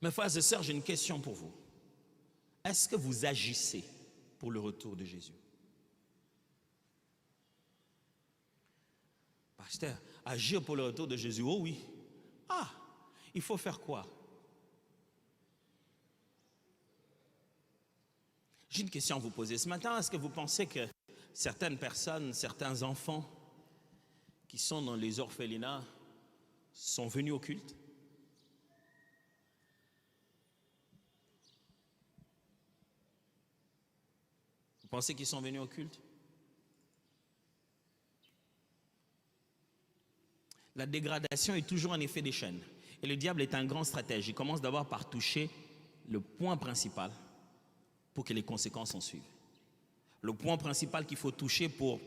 Mes frères et sœurs, j'ai une question pour vous. Est-ce que vous agissez pour le retour de Jésus? Pasteur, agir pour le retour de Jésus, oh oui. Ah, il faut faire quoi? J'ai une question à vous poser ce matin. Est-ce que vous pensez que certaines personnes, certains enfants qui sont dans les orphelinats sont venus au culte? Vous pensez qu'ils sont venus au culte? La dégradation est toujours un effet des chaînes. Et le diable est un grand stratège. Il commence d'abord par toucher le point principal pour que les conséquences en suivent. Le point principal qu'il faut toucher pour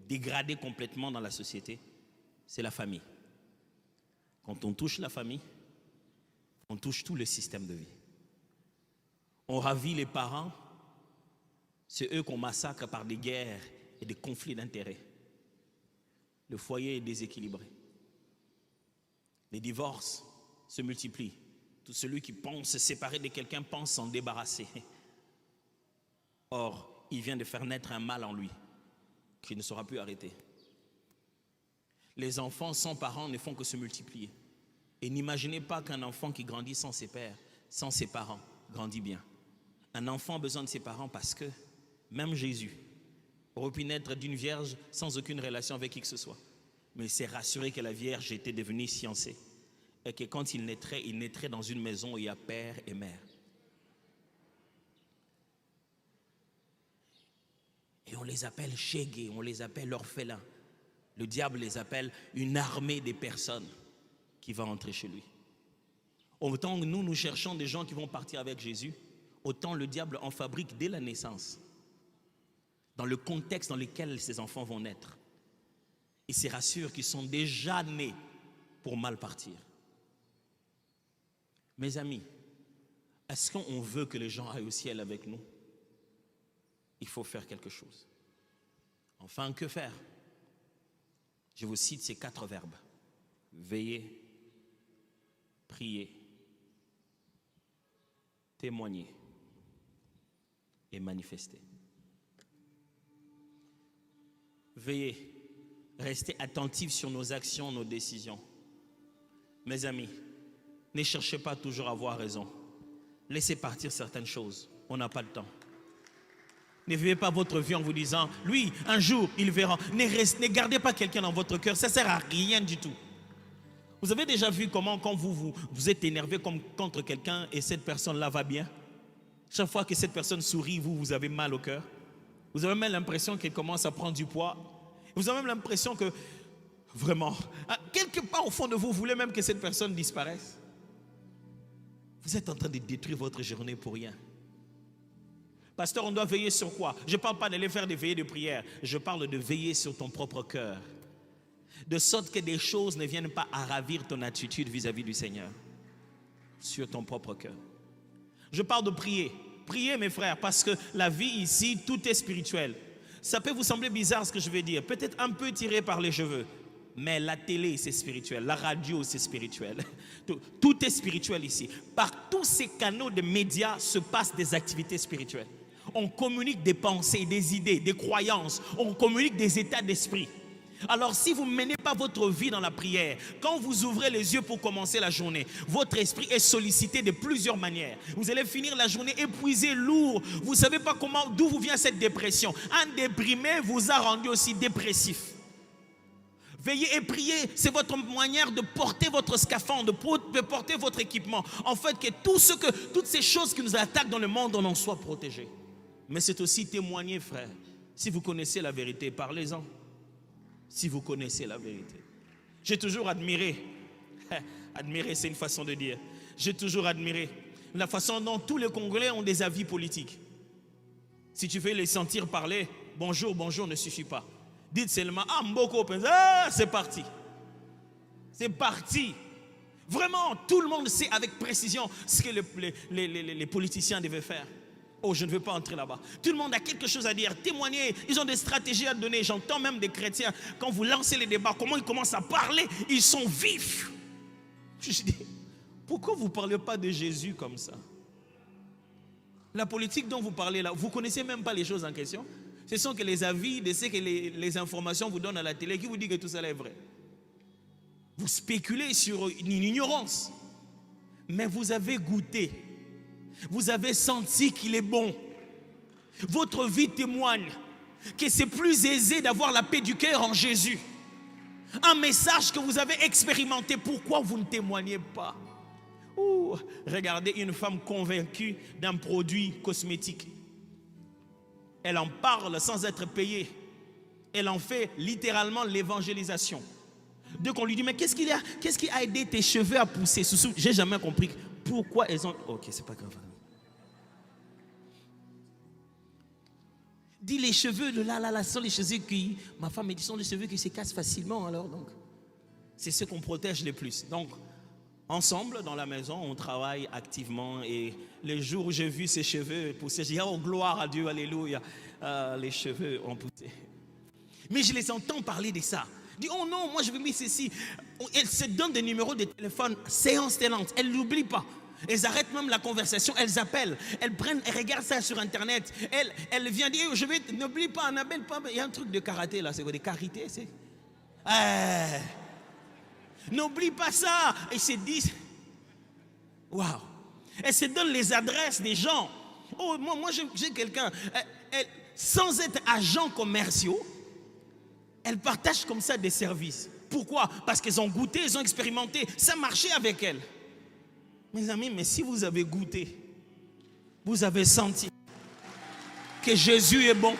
dégrader complètement dans la société, c'est la famille. Quand on touche la famille, on touche tout le système de vie. On ravit les parents, c'est eux qu'on massacre par des guerres et des conflits d'intérêts. Le foyer est déséquilibré. Les divorces se multiplient. Tout celui qui pense se séparer de quelqu'un pense s'en débarrasser. Or, il vient de faire naître un mal en lui qui ne sera plus arrêté. Les enfants sans parents ne font que se multiplier. Et n'imaginez pas qu'un enfant qui grandit sans ses pères, sans ses parents, grandit bien. Un enfant a besoin de ses parents parce que même Jésus aurait pu naître d'une vierge sans aucune relation avec qui que ce soit. Mais il s'est rassuré que la Vierge était devenue fiancée et que quand il naîtrait dans une maison où il y a père et mère. Et on les appelle chégués, on les appelle orphelins. Le diable les appelle une armée des personnes qui va entrer chez lui. Autant que nous cherchons des gens qui vont partir avec Jésus, autant le diable en fabrique dès la naissance, dans le contexte dans lequel ces enfants vont naître. Il se rassure qu'ils sont déjà nés pour mal partir. Mes amis, est-ce qu'on veut que les gens aillent au ciel avec nous? Il faut faire quelque chose. Enfin, que faire? Je vous cite ces 4 verbes. Veiller, prier, témoigner et manifester. Veiller. Restez attentifs sur nos actions, nos décisions. Mes amis, ne cherchez pas toujours à avoir raison. Laissez partir certaines choses. On n'a pas le temps. Ne vivez pas votre vie en vous disant, lui, un jour, il verra. Ne gardez pas quelqu'un dans votre cœur. Ça ne sert à rien du tout. Vous avez déjà vu comment, quand vous êtes énervé contre quelqu'un et cette personne-là va bien? Chaque fois que cette personne sourit, vous avez mal au cœur. Vous avez même l'impression qu'elle commence à prendre du poids. Vous avez même l'impression que, vraiment, quelque part au fond de vous, vous voulez même que cette personne disparaisse. Vous êtes en train de détruire votre journée pour rien. Pasteur, on doit veiller sur quoi? Je ne parle pas d'aller faire des veillées de prière. Je parle de veiller sur ton propre cœur. De sorte que des choses ne viennent pas à ravir ton attitude vis-à-vis du Seigneur. Sur ton propre cœur. Je parle de prier. Priez, mes frères, parce que la vie ici, tout est spirituel. Ça peut vous sembler bizarre ce que je vais dire, peut-être un peu tiré par les cheveux, mais la télé c'est spirituel, la radio c'est spirituel, tout est spirituel ici. Par tous ces canaux de médias se passent des activités spirituelles. On communique des pensées, des idées, des croyances, on communique des états d'esprit. Alors si vous ne menez pas votre vie dans la prière, quand vous ouvrez les yeux pour commencer la journée, votre esprit est sollicité de plusieurs manières. Vous allez finir la journée épuisé, lourd. Vous ne savez pas d'où vous vient cette dépression. Un déprimé vous a rendu aussi dépressif. Veillez et priez, c'est votre manière de porter votre scaphandre, de porter votre équipement. En fait, que toutes ces choses qui nous attaquent dans le monde, on en soit protégé. Mais c'est aussi témoigner, frère. Si vous connaissez la vérité, parlez-en. Si vous connaissez la vérité. J'ai toujours admiré, admirer c'est une façon de dire, j'ai toujours admiré la façon dont tous les Congolais ont des avis politiques. Si tu veux les sentir parler, bonjour, bonjour ne suffit pas. Dites seulement, ah Mboko, c'est parti. C'est parti. Vraiment, tout le monde sait avec précision ce que les politiciens devaient faire. Oh, je ne veux pas entrer là-bas. Tout le monde a quelque chose à dire, témoigner. Ils ont des stratégies à donner. J'entends même des chrétiens, quand vous lancez les débats, comment ils commencent à parler, ils sont vifs. Je dis, Pourquoi vous ne parlez pas de Jésus comme ça? La politique dont vous parlez là, vous ne connaissez même pas les choses en question. Ce sont que les avis, de ce que les informations vous donnent à la télé qui vous disent que tout ça est vrai. Vous spéculez sur une ignorance. Mais vous avez goûté. Vous avez senti qu'il est bon. Votre vie témoigne que c'est plus aisé d'avoir la paix du cœur en Jésus. Un message que vous avez expérimenté. Pourquoi vous ne témoignez pas? Regardez une femme convaincue d'un produit cosmétique. Elle en parle sans être payée. Elle en fait littéralement l'évangélisation. Dès qu'on lui dit, mais qu'est-ce qui a aidé tes cheveux à pousser? J'ai jamais compris pourquoi elles ont... Ok, c'est pas grave. Dis, les cheveux de là, sont les cheveux qui... Ma femme me dit, sont les cheveux qui se cassent facilement alors. Donc, c'est ce qu'on protège le plus. Donc, ensemble, dans la maison, on travaille activement. Et les jours où j'ai vu ses cheveux pousser, j'ai dit, oh, gloire à Dieu, alléluia. Les cheveux ont poussé. Mais je les entends parler de ça. Je dis, oh non, moi je veux mettre ceci. Elles se donnent des numéros de téléphone, séance tenante. Elles n'oublient pas. Elles arrêtent même la conversation, elles appellent. Elles regardent ça sur Internet. Elles viennent dire, n'oublie pas, Annabelle, pas. Il y a un truc de karaté là, c'est quoi, des karités, c'est... N'oublie pas ça. Et se disent, waouh. Elles se donnent les adresses des gens. Oh, moi j'ai quelqu'un, sans être agents commerciaux, elles partagent comme ça des services. Pourquoi? Parce qu'elles ont goûté, elles ont expérimenté. Ça marchait avec elles. Mes amis, mais si vous avez goûté, vous avez senti que Jésus est bon,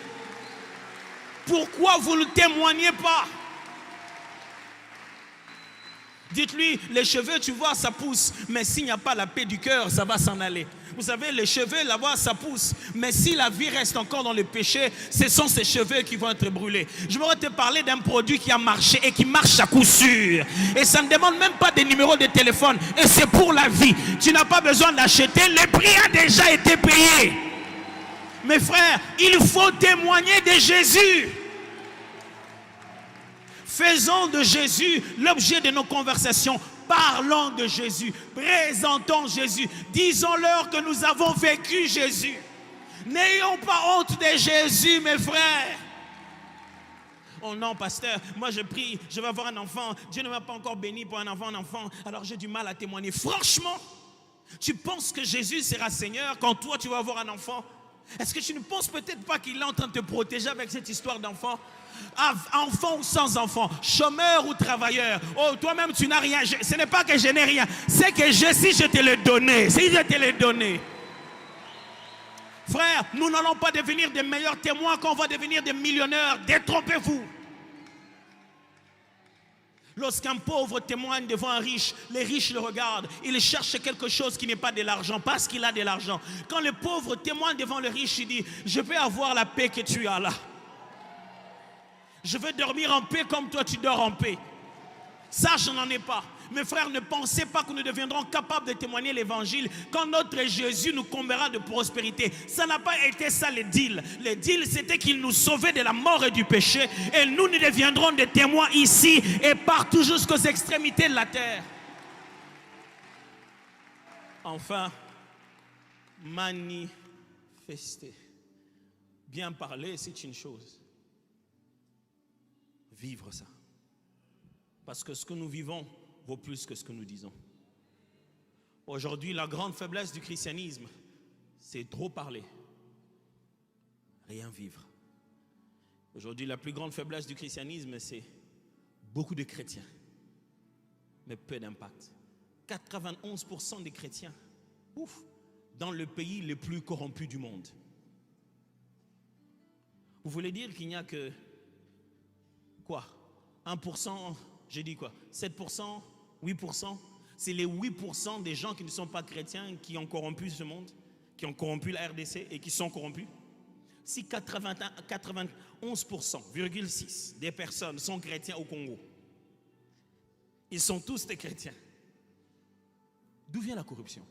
pourquoi vous ne témoignez pas? Dites-lui, les cheveux, tu vois, ça pousse. Mais s'il n'y a pas la paix du cœur, ça va s'en aller. Vous savez, les cheveux, là-bas, ça pousse. Mais si la vie reste encore dans le péché, ce sont ces cheveux qui vont être brûlés. Je voudrais te parler d'un produit qui a marché et qui marche à coup sûr. Et ça ne demande même pas des numéros de téléphone. Et c'est pour la vie. Tu n'as pas besoin d'acheter. Le prix a déjà été payé. Mes frères, il faut témoigner de Jésus. Faisons de Jésus l'objet de nos conversations. Parlons de Jésus. Présentons Jésus. Disons-leur que nous avons vécu Jésus. N'ayons pas honte de Jésus, mes frères. Oh non, pasteur, moi je prie, je vais avoir un enfant. Dieu ne m'a pas encore béni pour un enfant. Alors j'ai du mal à témoigner. Franchement, tu penses que Jésus sera Seigneur quand toi tu vas avoir un enfant? Est-ce que tu ne penses peut-être pas qu'il est en train de te protéger avec cette histoire d'enfant? Enfant ou sans enfant, chômeur ou travailleur, oh toi-même tu n'as rien, ce n'est pas que je n'ai rien, c'est que si je te l'ai donné, si je te l'ai donné. Frère, nous n'allons pas devenir des meilleurs témoins qu'on va devenir des millionnaires, détrompez-vous. Lorsqu'un pauvre témoigne devant un riche, les riches le regardent, ils cherchent quelque chose qui n'est pas de l'argent, parce qu'il a de l'argent. Quand le pauvre témoigne devant le riche, il dit, je peux avoir la paix que tu as là. Je veux dormir en paix comme toi tu dors en paix. Ça, je n'en ai pas. Mes frères, ne pensez pas que nous deviendrons capables de témoigner l'évangile quand notre Jésus nous comblera de prospérité. Ça n'a pas été ça le deal. Le deal, c'était qu'il nous sauvait de la mort et du péché. Et nous deviendrons des témoins ici et partout jusqu'aux extrémités de la terre. Enfin, manifester. Bien parler, c'est une chose. Vivre ça. Parce que ce que nous vivons vaut plus que ce que nous disons. Aujourd'hui, la grande faiblesse du christianisme, c'est trop parler, rien vivre. Aujourd'hui, la plus grande faiblesse du christianisme, c'est beaucoup de chrétiens, mais peu d'impact. 91% des chrétiens, dans le pays le plus corrompu du monde. Vous voulez dire qu'il n'y a que quoi? 1%, j'ai dit quoi? 7%, 8%? C'est les 8% des gens qui ne sont pas chrétiens qui ont corrompu ce monde, qui ont corrompu la RDC et qui sont corrompus. Si 91,6% des personnes sont chrétiens au Congo, ils sont tous des chrétiens. D'où vient la corruption?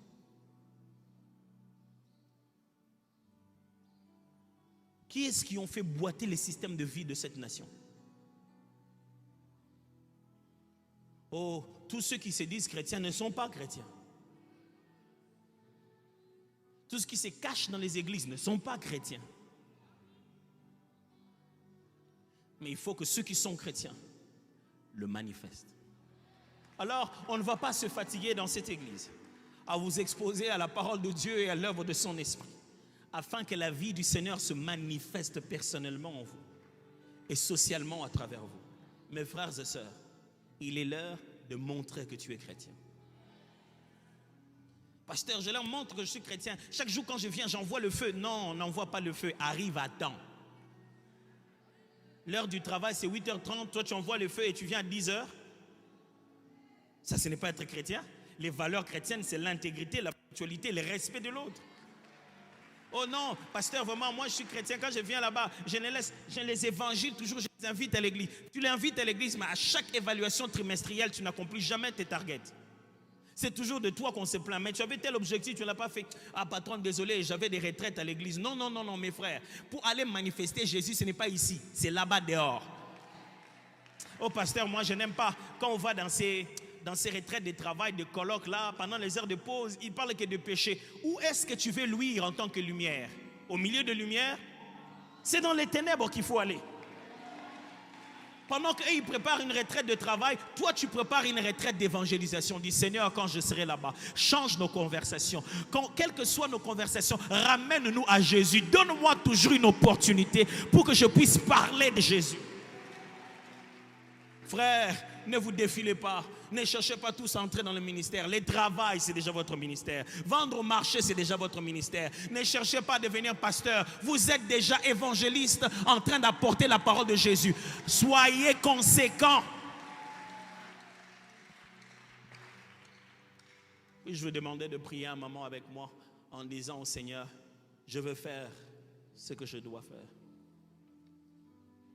Qui est-ce qui ont fait boiter les systèmes de vie de cette nation? Oh, tous ceux qui se disent chrétiens ne sont pas chrétiens. Tout ce qui se cache dans les églises ne sont pas chrétiens. Mais il faut que ceux qui sont chrétiens le manifestent. Alors, on ne va pas se fatiguer dans cette église à vous exposer à la parole de Dieu et à l'œuvre de son esprit, afin que la vie du Seigneur se manifeste personnellement en vous et socialement à travers vous. Mes frères et sœurs, il est l'heure de montrer que tu es chrétien. Pasteur, je leur montre que je suis chrétien. Chaque jour quand je viens, j'envoie le feu. Non, on n'envoie pas le feu. Arrive à temps. L'heure du travail, c'est 8h30. Toi, tu envoies le feu et tu viens à 10h. Ça, ce n'est pas être chrétien. Les valeurs chrétiennes, c'est l'intégrité, la ponctualité, le respect de l'autre. Oh non, pasteur, vraiment, moi je suis chrétien. Quand je viens là-bas, je les évangiles toujours, je les invite à l'église. Tu les invites à l'église, mais à chaque évaluation trimestrielle, tu n'accomplis jamais tes targets. C'est toujours de toi qu'on se plaint. Mais tu avais tel objectif, tu ne l'as pas fait. Ah patron, désolé, j'avais des retraites à l'église. Non, non, non, non, mes frères. Pour aller manifester Jésus, ce n'est pas ici, c'est là-bas dehors. Oh pasteur, moi je n'aime pas quand on va dans ces retraites de travail, de colloques là, pendant les heures de pause, il parle que de péché. Où est-ce que tu veux luire en tant que lumière? Au milieu de lumière? C'est dans les ténèbres qu'il faut aller. Pendant qu'ils préparent une retraite de travail, toi tu prépares une retraite d'évangélisation. Dis Seigneur, quand je serai là-bas, change nos conversations. Quelles que soient nos conversations, ramène-nous à Jésus. Donne-moi toujours une opportunité pour que je puisse parler de Jésus. Frères, ne vous défilez pas. Ne cherchez pas tous à entrer dans le ministère. Le travail, c'est déjà votre ministère. Vendre au marché, c'est déjà votre ministère. Ne cherchez pas à devenir pasteur. Vous êtes déjà évangéliste en train d'apporter la parole de Jésus. Soyez conséquents. Puis je vous demandais de prier un moment avec moi en disant au Seigneur, je veux faire ce que je dois faire.